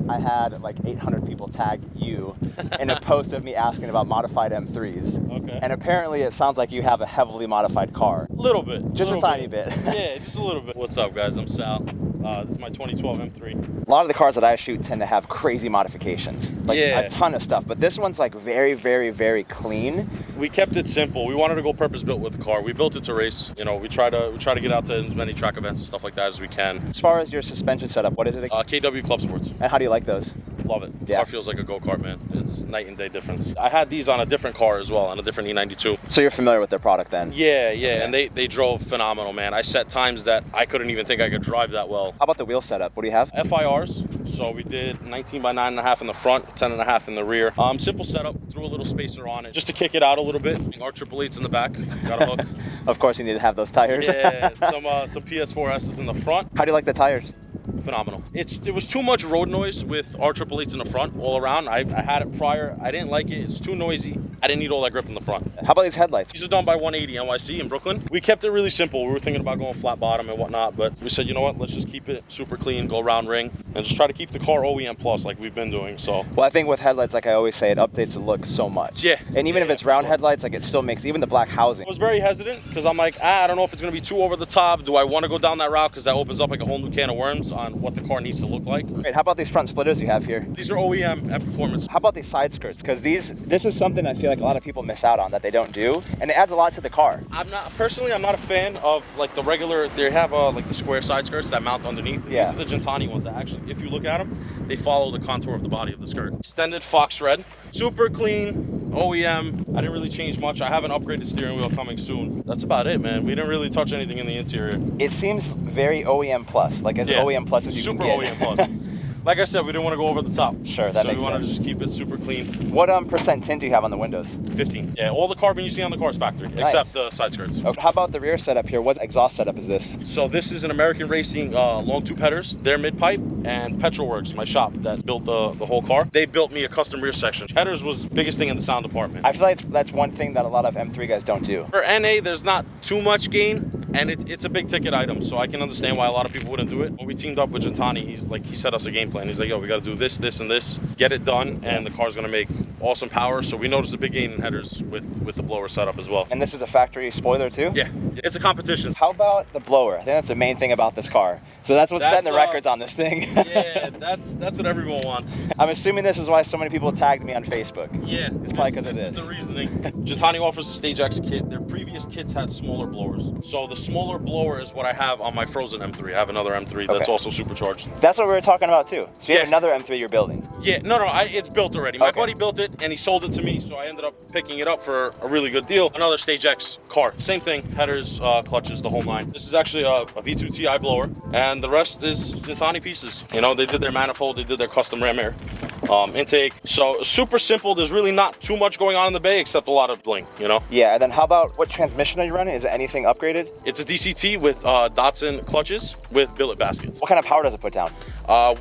I had like 800 people tag you in a post of me asking about modified M3s. Okay. And apparently it sounds like you have a heavily modified car. A little bit. Just a tiny bit. Yeah, just a little bit. What's up, guys? I'm Sal. This is my 2012 M3. A lot of the cars that I shoot tend to have crazy modifications. Like a ton of stuff. But this one's like very, very, very clean. We kept it simple. We wanted to go purpose built with the car. We built it to race. You know, we try to get out to as many track events and stuff like that as we can. As far as your suspension setup, what is it? KW Club Sports. And how do you like those? Love it. Yeah. Car feels like a go-kart, man. It's night and day difference. I had these on a different car as well, on a different E92. So you're familiar with their product then? Yeah. And they drove phenomenal, man. I set times that I couldn't even think I could drive that well. How about the wheel setup? What do you have? FIRs. So we did 19 by 9.5 in the front, 10.5 in the rear. Simple setup, threw a little spacer on it just to kick it out a little bit. Our 888's in the back, got a hook. Of course you need to have those tires. Yeah, some PS4S's in the front. How do you like the tires? Phenomenal. It was too much road noise with our 888's in the front all around. I had it prior. I didn't like it. It's too noisy. I didn't need all that grip in the front. How about these headlights? These are done by 180 NYC in Brooklyn. We kept it really simple. We were thinking about going flat bottom and whatnot, but we said, you know what, let's just keep it super clean, go round ring, and just try to keep the car OEM plus like we've been doing. So well, I think with headlights, like I always say, it updates the look so much. Yeah. And even if it's round headlights, like it still makes even the black housing. I was very hesitant because I'm like, I don't know if it's going to be too over the top. Do I want to go down that route? Because that opens up like a whole new can of worms on what the car needs to look like. Great. How about these front splitters you have here? These are OEM and performance. How about these side skirts? Because this is something I feel like a lot of people miss out on that they don't do, and it adds a lot to the car. I'm not a fan of like the regular. They have like the square side skirts that mount underneath. Yeah. These are the Gintani ones that actually, if you look at them, they follow the contour of the body of the skirt. Extended fox red, super clean, OEM. I didn't really change much. I have an upgraded steering wheel coming soon. That's about it, man. We didn't really touch anything in the interior. It seems very OEM plus, like as OEM plus as you super can get. OEM plus. Like I said, we didn't want to go over the top. Sure, that makes sense. So we wanted to just keep it super clean. What percent tint do you have on the windows? 15. Yeah, all the carbon you see on the car is factory, except the side skirts. Okay. How about the rear setup here? What exhaust setup is this? So this is an American Racing long tube headers. They're mid-pipe, and Petrolworks, my shop that built the whole car, they built me a custom rear section. Headers was the biggest thing in the sound department. I feel like that's one thing that a lot of M3 guys don't do. For NA, there's not too much gain, and it's a big ticket item, so I can understand why a lot of people wouldn't do it. When we teamed up with Gintani, he set us a game plan. He's like, yo, we got to do this, this, and this, get it done, and the car's going to make awesome power. So we noticed a big gain in headers with the blower setup as well. And this is a factory spoiler too? Yeah, it's a competition. How about the blower? I think that's the main thing about this car. So that's what's setting the records on this thing. Yeah, that's what everyone wants. I'm assuming this is why so many people tagged me on Facebook. Yeah, it's probably because of this. This is the reasoning. Gintani offers a Stage X kit. Their previous kits had smaller blowers. So the smaller blower is what I have on my frozen M3. I have another M3 that's also supercharged. That's what we were talking about too. So you have another M3 you're building. Yeah, no, it's built already. My buddy built it and he sold it to me, so I ended up picking it up for a really good deal. Another Stage X car. Same thing, headers, clutches, the whole nine. This is actually a V2 Ti blower, and the rest is Gintani pieces. You know, they did their manifold, they did their custom ram air. Intake. So super simple. There's really not too much going on in the bay except a lot of bling, you know? Yeah, and then how about what transmission are you running? Is it anything upgraded? It's a DCT with Datsun clutches with billet baskets. What kind of power does it put down?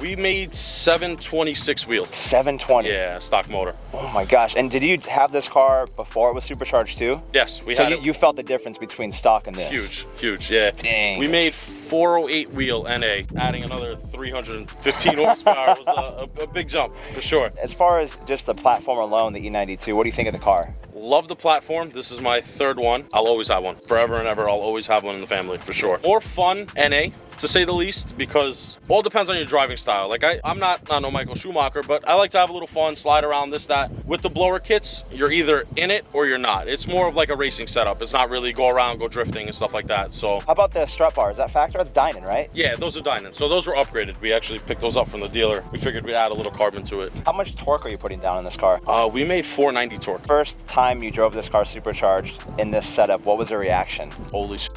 We made 726 wheels. 720? Yeah, stock motor. Oh my gosh. And did you have this car before it was supercharged too? Yes, we so had it. You felt the difference between stock and this? Huge, yeah. Dang. We made 408 wheel NA, adding another 315 horsepower was a big jump, for sure. As far as just the platform alone, the E92, what do you think of the car? Love the platform. This is my third one. I'll always have one. Forever and ever, I'll always have one in the family, for sure. More fun, NA, to say the least, because all depends on your driving style. Like I'm not no Michael Schumacher, but I like to have a little fun, slide around, this, that. With the blower kits, you're either in it or you're not. It's more of like a racing setup. It's not really go around, go drifting and stuff like that. So how about the strut bar? Is that factor? That's Dynan, right? yeah, those are Dynan. So those were upgraded. We actually picked those up from the dealer. We figured we'd add a little carbon to it. How much torque are you putting down in this car? We made 490 torque. First time you drove this car supercharged in this setup, what was the reaction? Holy shit.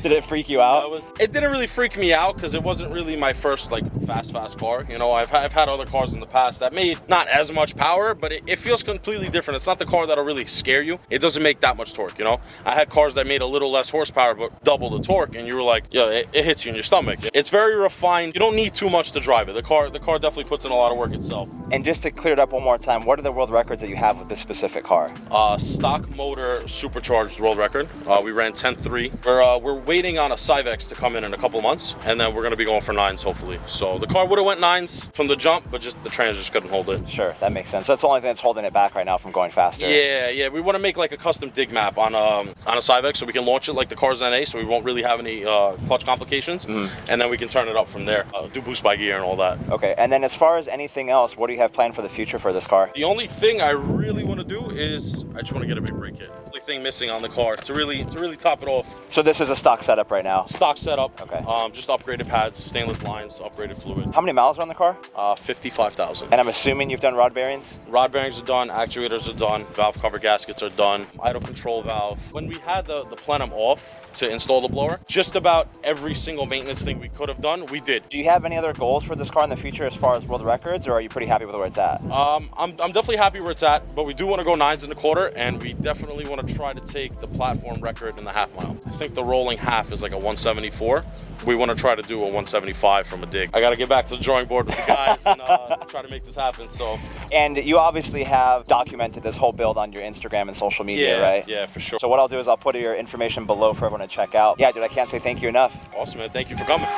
Did it freak you out? It didn't really freak me out because it wasn't really my first like fast car. You know, I've had other cars in the past that made not as much power, but it feels completely different. It's not the car that'll really scare you. It doesn't make that much torque, you know? I had cars that made a little less horsepower but double the torque, and you were like, yeah, it hits you in your stomach. It's very refined. You don't need too much to drive it. The car definitely puts in a lot of work itself. And just to clear it up one more time, what are the world records that you have with this specific car? Stock motor supercharged world record. We ran 10.3. We're waiting on a X to come in a couple months, and then we're going to be going for 9s hopefully. So the car would have went 9s from the jump, but just the trans just couldn't hold it. Sure, that makes sense. That's the only thing that's holding it back right now from going faster. Yeah. We want to make like a custom dig map on a X so we can launch it like the car's NA, so we won't really have any clutch complications, and then we can turn it up from there. Do boost by gear and all that. Okay, and then as far as anything else, what do you have planned for the future for this car? The only thing I really want to do is I just want to get a big brake kit. The only thing missing on the car to really top it off. So this is a stock setup right now? Stock setup. Okay. Just upgraded pads, stainless lines, upgraded fluid. How many miles are on the car? 55,000. And I'm assuming you've done rod bearings? Rod bearings are done, actuators are done, valve cover gaskets are done, idle control valve. When we had the plenum off to install the blower, just about every single maintenance thing we could have done, we did. Do you have any other goals for this car in the future as far as world records, or are you pretty happy with where it's at? I'm definitely happy where it's at, but we do want to go 9s in the quarter, and we definitely want to try to take the platform record in the half mile. I think the rolling half is like a 174. We want to try to do a 175 from a dig. I got to get back to the drawing board with the guys and try to make this happen. So. And you obviously have documented this whole build on your Instagram and social media, right? Yeah, for sure. So what I'll do is I'll put your information below for everyone to check out. Yeah, dude, I can't say thank you enough. Awesome, man. Thank you for coming.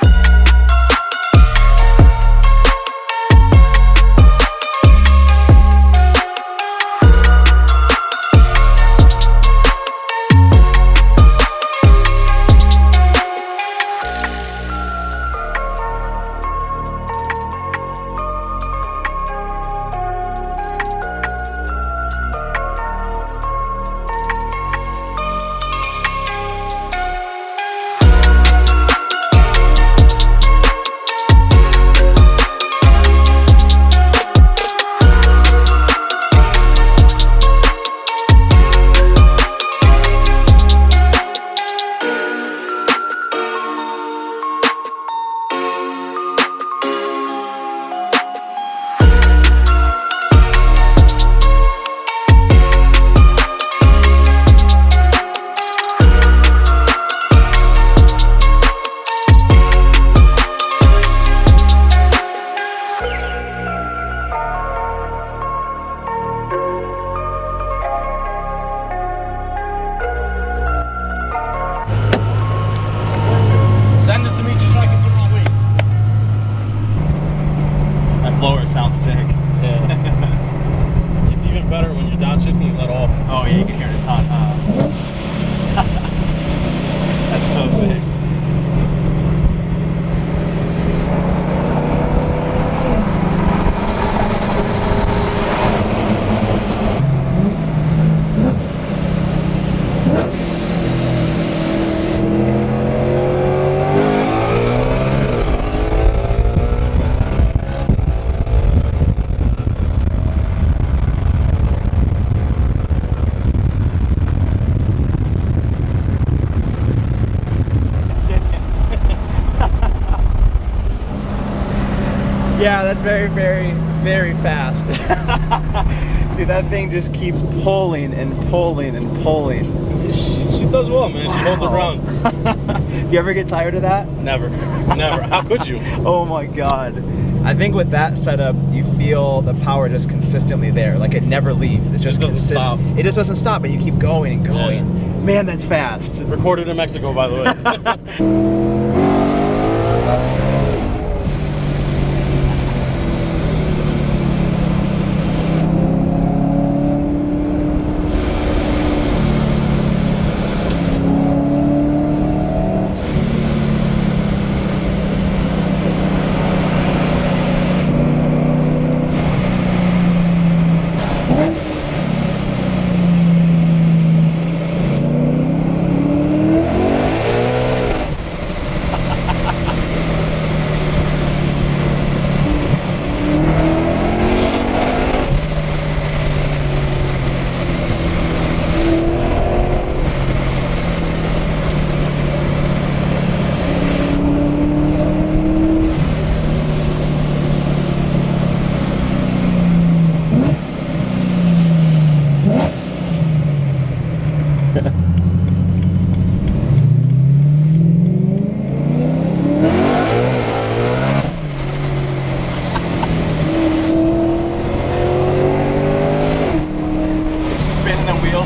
blower sounds sick. Yeah. It's even better when you're downshifting and let off. Oh yeah, you can hear it a ton. That's so sick. Yeah, that's very, very very fast. Dude, that thing just keeps pulling and pulling and pulling. She does well, man. She holds her ground. Do you ever get tired of that? Never. Never. How could you? Oh my God. I think with that setup, you feel the power just consistently there. Like it never leaves. It's just consistent. Stop. It just doesn't stop, but you keep going and going. Yeah. Man, that's fast. Recorded in Mexico, by the way.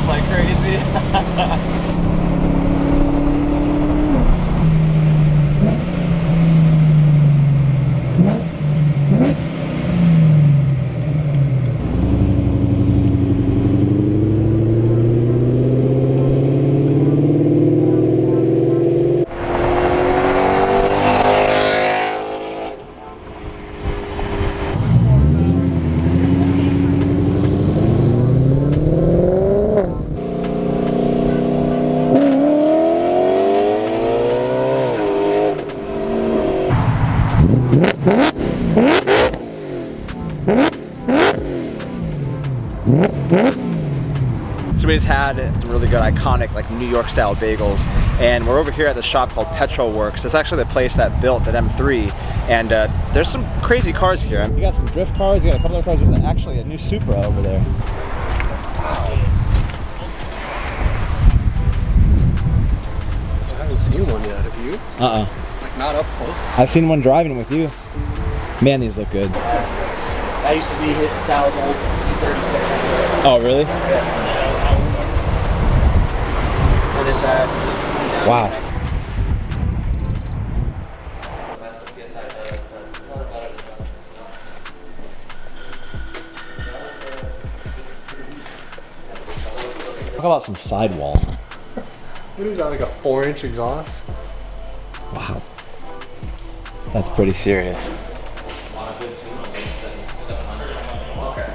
Like crazy. So we just had some really good iconic like New York style bagels, and we're over here at the shop called Petrol Works. It's actually the place that built that M3, and there's some crazy cars here. You got some drift cars, you got a couple of cars. There's actually a new Supra over there. I haven't seen one yet, have you? Like not up close. I've seen one driving with you. Man, these look good. That used to be Sal's old E36. Oh, really? Yeah. And this has... Wow. Talk about some sidewall. What is that, like a 4-inch exhaust? Wow. That's pretty serious. Okay.